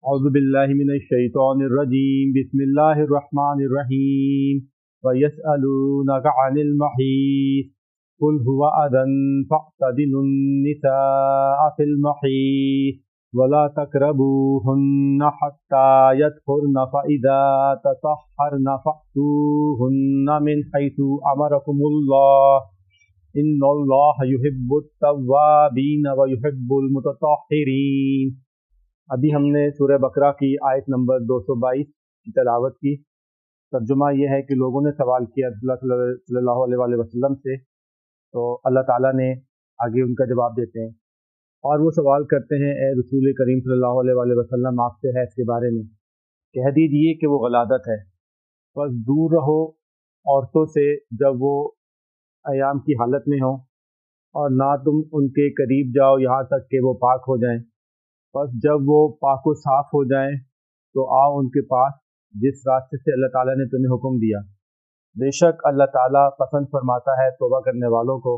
अऊज़ु बिल्लाहि मिनश शैतानिर रजीम बिस्मिल्लाहिर रहमानिर रहीम व यसअलूनका अनिल महीद कुल हुवा अदन फअ्तज़िलुन निसाअ फिल महीद वला तक़रबूहुन्ना हत्ता यत्हुरन फ़इज़ा ततहहरन फ़अतूहुन्ना मिन हैसु अमरकुमुल्लाह इन्नल्लाह युहिब्बुत तव्वाबीन व युहिब्बुल मुतत्तहिरीन। अभी हमने सूरह बकरा की आयत नंबर 222 की तलावत की। तर्जुमा ये है कि लोगों ने सवाल किया रसूलुल्लाह सल्लल्लाहु अलैहि वसल्लम से, तो अल्लाह ताला ने आगे उनका जवाब देते हैं और वो सवाल करते हैं, ए रसूल करीम सल्लल्लाहु अलैहि वसल्लम आपसे है इसके बारे में, कह दीजिए कि वो गलादत है, बस दूर रहो औरतों से जब वो अयाम की हालत में हो, और ना तुम उनके करीब जाओ यहाँ तक कि वो पाक हो जाएं। बस जब वो पाक व साफ़ हो जाएं तो आओ उनके पास जिस रास्ते से अल्लाह ताला ने तुम्हें हुक्म दिया। बेशक अल्लाह ताला पसंद फरमाता है तौबा करने वालों को,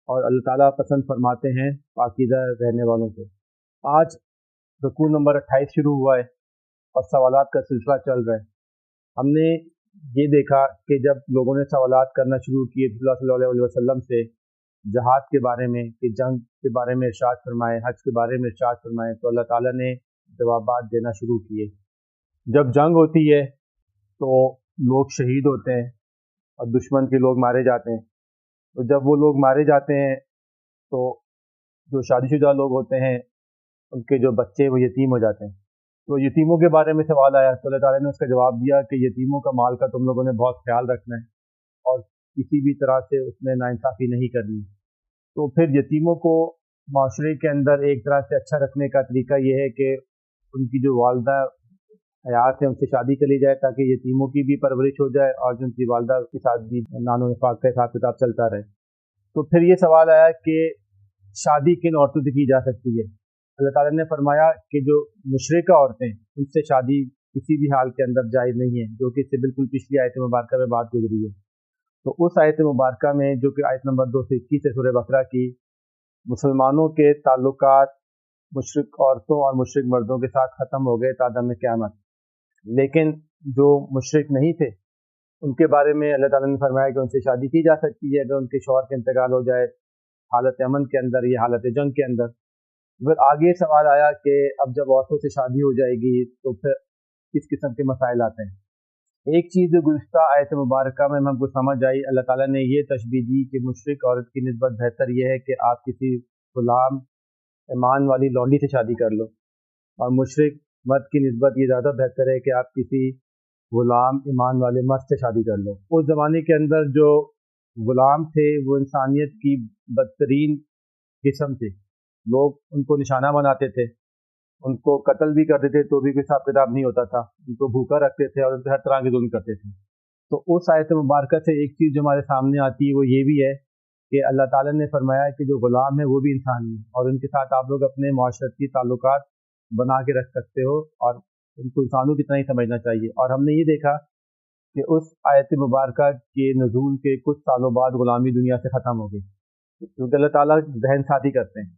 और अल्लाह ताला पसंद फरमाते हैं पाकीज़ा रहने वालों को। आज रुकू नंबर 28 शुरू हुआ है और सवालात का सिलसिला चल रहा है। हमने ये देखा कि जब लोगों ने सवालात करना शुरू किए रसूलुल्लाह सल्लल्लाहु अलैहि वसल्लम से जहाद के बारे में, कि जंग के बारे में इरशाद फरमाए, हज के बारे में इरशाद फरमाए, तो अल्लाह ताला ने जवाबात देना शुरू किए। जब जंग होती है तो लोग शहीद होते हैं और दुश्मन के लोग मारे जाते हैं। तो जब वो लोग मारे जाते हैं तो जो शादीशुदा लोग होते हैं उनके जो बच्चे वो यतीम हो जाते हैं। तो यतीमों के बारे में सवाल आया तो अल्लाह ताला ने उसका जवाब दिया कि यतीमों का माल का तुम लोगों ने बहुत ख्याल रखना है और किसी भी तरह से उसमें नाइंसाफ़ी नहीं करनी। तो फिर यतीमों को माशरे के अंदर एक तरह से अच्छा रखने का तरीका ये है कि उनकी जो वालदा हयात है उनसे शादी कर ली जाए, ताकि यतीमों की भी परवरिश हो जाए और जो उनकी वालदा के साथ भी नानो निफाक का हिसाब किताब चलता रहे। तो फिर ये सवाल आया कि शादी किन औरतों से की जा सकती है। अल्लाह ताला ने फरमाया कि जो मुशरिका औरतें उनसे शादी किसी भी हाल के अंदर जायज़ नहीं है, जो कि इससे बिल्कुल पिछली आयत मुबारका में बात गुजरी है। तो उस आयत मुबारका में, जो कि आयत नंबर 221 है सूरह बकरा की, मुसलमानों के ताल्लुकात मुशरिक औरतों और मुशरिक मर्दों के साथ ख़त्म हो गए तादम क़यामत। लेकिन जो मुशरिक नहीं थे उनके बारे में अल्लाह ताला ने फरमाया कि उनसे शादी की जा सकती है अगर उनके शौहर का इंतकाल हो जाए हालत अमन के अंदर या हालत जंग के अंदर। फिर आगे सवाल आया कि अब जब औरतों से शादी हो जाएगी तो फिर किस किस्म के मसाइल आते हैं। एक चीज़ जो गुज़िश्ता आयत मुबारका में हमको समझ आई, अल्लाह ताला ने ये तशबीह दी कि मुशरिक औरत की निस्बत बेहतर ये है कि आप किसी गुलाम ईमान वाली लौंडी से शादी कर लो, और मुशरिक मर्द की निस्बत ये ज़्यादा बेहतर है कि आप किसी गुलाम ईमान वाले मर्द से शादी कर लो। उस ज़माने के अंदर जो गुलाम थे वो इंसानियत की बदतरीन किस्म थे। लोग उनको निशाना बनाते थे, उनको कत्ल भी कर देते तो भी कोई हिसाब किताब नहीं होता था, उनको भूखा रखते थे और उनसे हर तरह के जुल्म करते थे। तो उस आयत मुबारका से एक चीज़ जो हमारे सामने आती है वो ये भी है कि अल्लाह ताला ने फरमाया कि जो गुलाम है वो भी इंसान ही है, और उनके साथ आप लोग अपने माशरती ताल्लुकात बना के रख सकते हो और उनको इंसानों की तरह ही समझना चाहिए। और हमने ये देखा कि उस आयत मुबारका के नज़ूल के कुछ सालों बाद गुलामी दुनिया से ख़त्म हो गई, क्योंकि अल्लाह ताला बहन शादी करते हैं।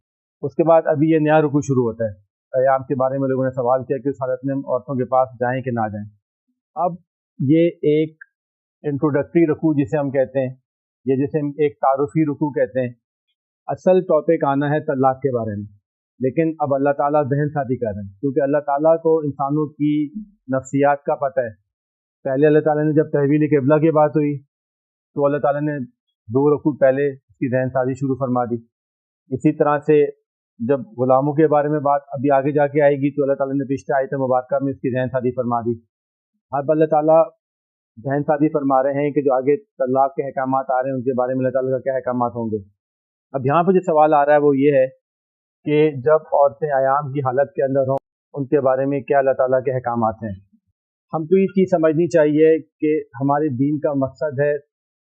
उसके बाद अभी ये नया रुकू शुरू होता है। क़याम के बारे में लोगों ने सवाल किया कि उस हालत में हम औरतों के पास जाएं कि ना जाएं। अब ये एक इंट्रोडक्टरी रुकू जिसे हम कहते हैं, या जिसे हम एक तारुफी रुकू कहते हैं। असल टॉपिक आना है तलाक के बारे में, लेकिन अब अल्लाह ताला बहन शादी कर रहे हैं, क्योंकि अल्लाह ताला को इंसानों की नफ्सियात का पता है। पहले अल्लाह ताला ने जब तहवील क़िबला की बात हुई तो अल्लाह ताला ने 2 रुकू पहले उसकी जहन साजी शुरू फरमा दी। इसी तरह से जब गुलामों के बारे में बात अभी आगे जाके आएगी तो अल्लाह ताला ने पिछले आयत मुबारका में उसकी जहन साजी फरमा दी। अब अल्लाह ताला जहन साजी फरमा रहे हैं कि जो आगे तलाक के अहकामात आ रहे हैं उनके बारे में अल्लाह ताला का क्या अहकामात होंगे। अब यहाँ पर जो सवाल आ रहा है वो ये है कि जब औरतें आयाम की हालत के अंदर हों उनके बारे में क्या अल्लाह ताला के अहकामात हैं। हमको ये चीज़ समझनी चाहिए कि हमारे दीन का मकसद है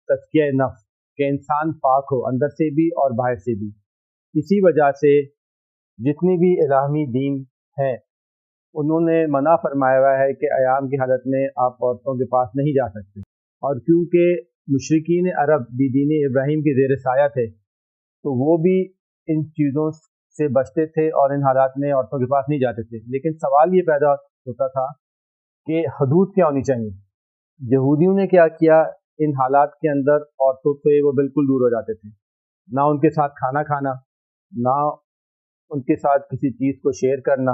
तज़किया नफ्स, कि इंसान पाक हो अंदर से भी और बाहर से भी। इसी वजह से जितनी भी इलाही दीन हैं उन्होंने मना फरमाया हुआ है कि अयाम की हालत में आप औरतों के पास नहीं जा सकते। और क्योंकि मुशरिकीन अरब भी दीन इब्राहीम के ज़ेर साया थे तो वो भी इन चीज़ों से बचते थे और इन हालात में औरतों के पास नहीं जाते थे। लेकिन सवाल ये पैदा होता था कि हदूद क्या होनी चाहिए। यहूदियों ने क्या किया, इन हालात के अंदर औरतों से वो बिल्कुल दूर हो जाते थे, ना उनके साथ खाना खाना, ना उनके साथ किसी चीज़ को शेयर करना,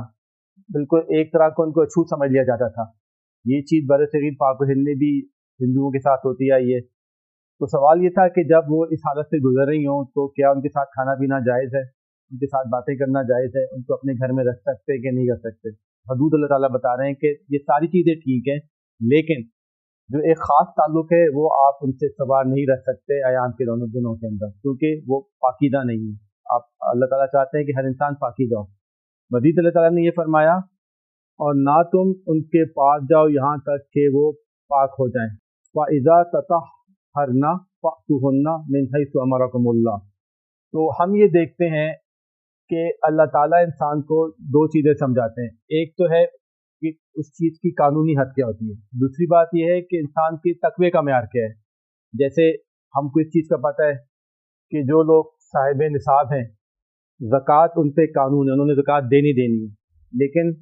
बिल्कुल एक तरह को उनको अछूत समझ लिया जाता था। ये चीज़ बरसगीर पाक व हिंद में भी हिंदुओं के साथ होती आई है। तो सवाल ये था कि जब वो इस हालत से गुजर रही हों तो क्या उनके साथ खाना पीना जायज़ है, उनके साथ बातें करना जायज़ है, उनको अपने घर में रख सकते हैं कि नहीं रख सकते। हदूद अल्लाह ताला बता रहे हैं कि ये सारी चीज़ें ठीक हैं, लेकिन जो एक ख़ास ताल्लुक़ है वो आप उनसे सवार नहीं रख सकते अयाम के दोनों दिनों के अंदर, क्योंकि वो पाकीदा नहीं है। आप अल्लाह ताला चाहते हैं कि हर इंसान पाकीदा हो। मज़ीद अल्लाह ताला ने ये फरमाया, और ना तुम उनके पास जाओ यहाँ तक कि वो पाक हो जाएं। फ़इज़ा ततहरना फ़अतुहुन्ना मिन हैसु अमरकुमुल्लाह। तो हम ये देखते हैं कि अल्लाह ताला इंसान को दो चीज़ें समझाते हैं। एक तो है कि उस चीज़ की कानूनी हद क्या होती है, दूसरी बात यह है कि इंसान के तकवे का मेयार क्या है। जैसे हमको इस चीज़ का पता है कि जो लोग साहिब निसाब हैं, ज़कात उन पे कानून है, उन्होंने ज़कात देनी देनी है। लेकिन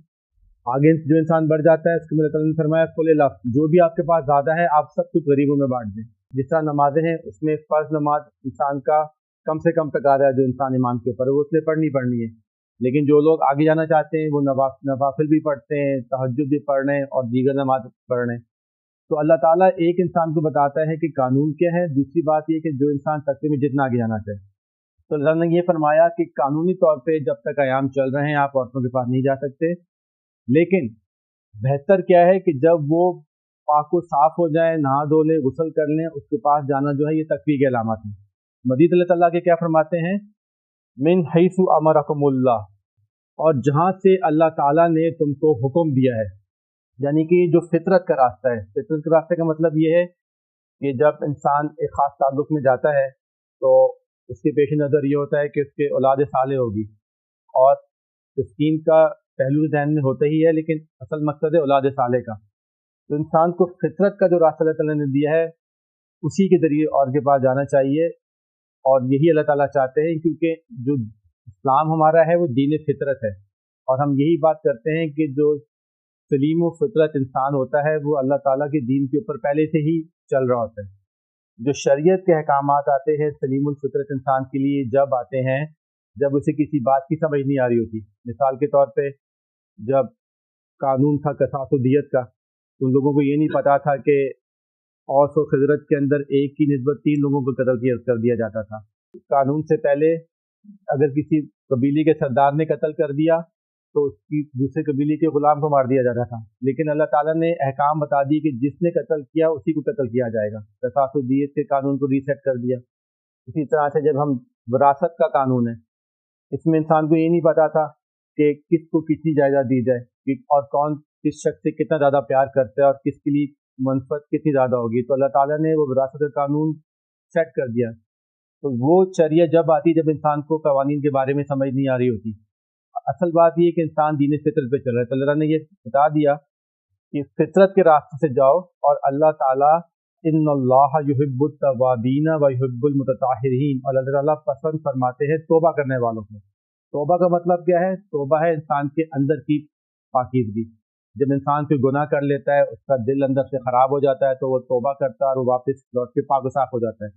आगे जो इंसान बढ़ जाता है उसके अल्लाह ताला ने फरमाया कुल जो भी आपके पास ज़्यादा है आप सब कुछ गरीबों में बांट दें। जिस तरह नमाजें हैं उसमें फ़र्ज़ नमाज इंसान का कम से कम तकाज़ा है जो इंसान ईमान के ऊपर है वो उसने पढ़नी है। लेकिन जो लोग आगे जाना चाहते हैं वो नवाफिल भी पढ़ते हैं, तहज्जुद भी पढ़ रहे हैं और दीगर नमाज पढ़ रहे हैं। तो अल्लाह ताला एक इंसान को बताता है कि कानून क्या है, दूसरी बात ये कि जो इंसान तकवे में जितना आगे जाना चाहे। तो अल्लाह ने ये फरमाया कि कानूनी तौर पे जब तक अयाम चल रहे हैं आप औरतों के पास नहीं जा सकते, लेकिन बेहतर क्या है कि जब वो पाक को साफ हो जाए, नहा धो लें, गुस्ल कर लें, उसके पास जाना जो है ये तकवी की अलामत है। मज़ीद अल्लाह ताला के क्या फरमाते हैं, मिन हैसु अमरकुमुल्लाह, और जहाँ से अल्लाह ताला ने तुमको हुक्म दिया है, यानी कि जो फितरत का रास्ता है। फितरत के रास्ते का मतलब ये है कि जब इंसान एक ख़ास ताल्लुक़ में जाता है तो उसके पेश नज़र ये होता है कि उसके औलाद साले होगी, और तस्कीन का पहलू ज़हन में होता ही है, लेकिन असल मकसद है औलाद साले का। तो इंसान को फितरत का जो रास्ता अल्लाह ताला ने दिया है उसी के ज़रिए और के पास जाना चाहिए, और यही अल्लाह ताला चाहते हैं, क्योंकि जो इस्लाम हमारा है वो दीन फितरत है। और हम यही बात करते हैं कि जो सलीम व फितरत इंसान होता है वो अल्लाह ताला के दीन के ऊपर पहले से ही चल रहा होता है। जो शरीयत के अहकामात आते हैं सलीमुल फितरत इंसान के लिए जब आते हैं जब उसे किसी बात की समझ नहीं आ रही होती। मिसाल के तौर पे जब कानून था कसास व दियत का, तो उन लोगों को ये नहीं पता था कि औस व खजरत के अंदर एक की निस्बत 3 लोगों को कत्ल कर दिया जाता था। कानून से पहले अगर किसी कबीले के सरदार ने कत्ल कर दिया तो उसकी दूसरे कबीले के गुलाम को मार दिया जाता था। लेकिन अल्लाह ताला ने अहकाम बता दिए कि जिसने कत्ल किया उसी को कत्ल किया जाएगा। कसास व दियत के कानून को रीसेट कर दिया। इसी तरह से जब हम विरासत का कानून है, इसमें इंसान को ये नहीं पता था कि किसको कितनी जायदाद दी जाए और कौन किस शख्स से कितना ज़्यादा प्यार करता है और किसके लिए मनफत कितनी ज़्यादा होगी। तो अल्लाह ताला ने वो विरासत का कानून सेट कर दिया। तो वो चर्या जब आती जब इंसान को कवानीन के बारे में समझ नहीं आ रही होती। असल बात ये कि इंसान दीन फितरत पे चल रहा है। तो अल्लाह ने ये बता दिया कि फितरत के रास्ते से जाओ, और अल्लाह ताला इन्नल्लाह युहिब्बुत तव्वाबीन व युहिब्बुल मुतताहिरीन, और अल्लाह ताला पसंद फरमाते हैं तौबा करने वालों को। तौबा का मतलब क्या है? तौबा है इंसान के अंदर की पाकीज़गी। जब इंसान कोई गुनाह कर लेता है, उसका दिल अंदर से ख़राब हो जाता है, तो वो तौबा करता है और वो वापस लौट के पाक साफ हो जाता है।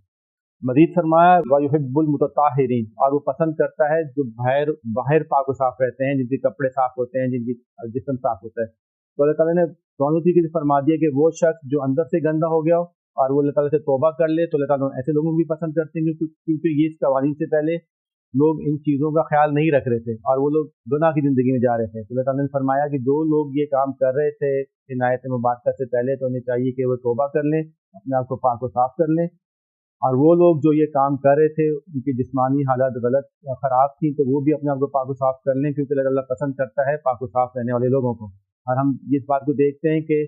मज़ीद फरमाया व युहिब्बुल मुतताहिरीन, और वो पसंद करता है जो बाहर पाक साफ रहते हैं, जिनके कपड़े साफ होते हैं, जिनकी जिस्म साफ होता है। तो अल्लाह ताला ने दोनों चीज़ें फरमा दिया कि वो शख्स जो अंदर से गंदा हो गया हो और वो अल्लाह ताला से तौबा कर ले, तो अल्लाह ताला ऐसे लोगों को भी पसंद करते हैं, क्योंकि ये इस कवानीन से पहले लोग इन चीज़ों का ख्याल नहीं रख रहे थे और वो लोग गुनाह की ज़िंदगी में जा रहे थे। तो अल्लाह ताला ने फरमाया कि जो लोग ये काम कर रहे थे इन आयत मुबारका से पहले, तो उन्हें चाहिए कि वो तौबा कर लें, अपने आप को पाक व साफ कर लें। और वो लोग जो ये काम कर रहे थे उनकी जिस्मानी हालत गलत ख़राब थी, तो वो भी अपने आप को पाक व साफ कर लें, क्योंकि अल्लाह पसंद करता है पाक व साफ रहने वाले लोगों को। और हम इस बात को देखते हैं कि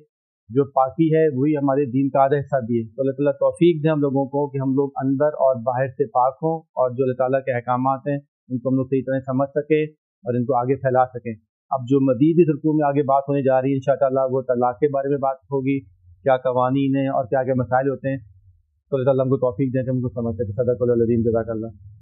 जो पाकी है वही हमारे दीन का आधा हिस्सा भी है। तो अल्लाह ताला तौफीक दे हम लोगों को कि हम लोग अंदर और बाहर से पाक हों, और जो अल्लाह ताला के अहकामात हैं उनको हम लोग सही तरह समझ सकें और इनको आगे फैला सकें। अब जो मज़ीद इस रुकू में आगे बात होने जा रही है इंशाअल्लाह, वो तलाक़ के बारे में बात होगी, क्या कवानीन हैं और क्या क्या मसाइल होते हैं। तो अल्लाह ताला हमको तौफीक दें कि हमको समझ सकें। सदक़ल्लाहुल अज़ीम। जज़ाकल्लाह।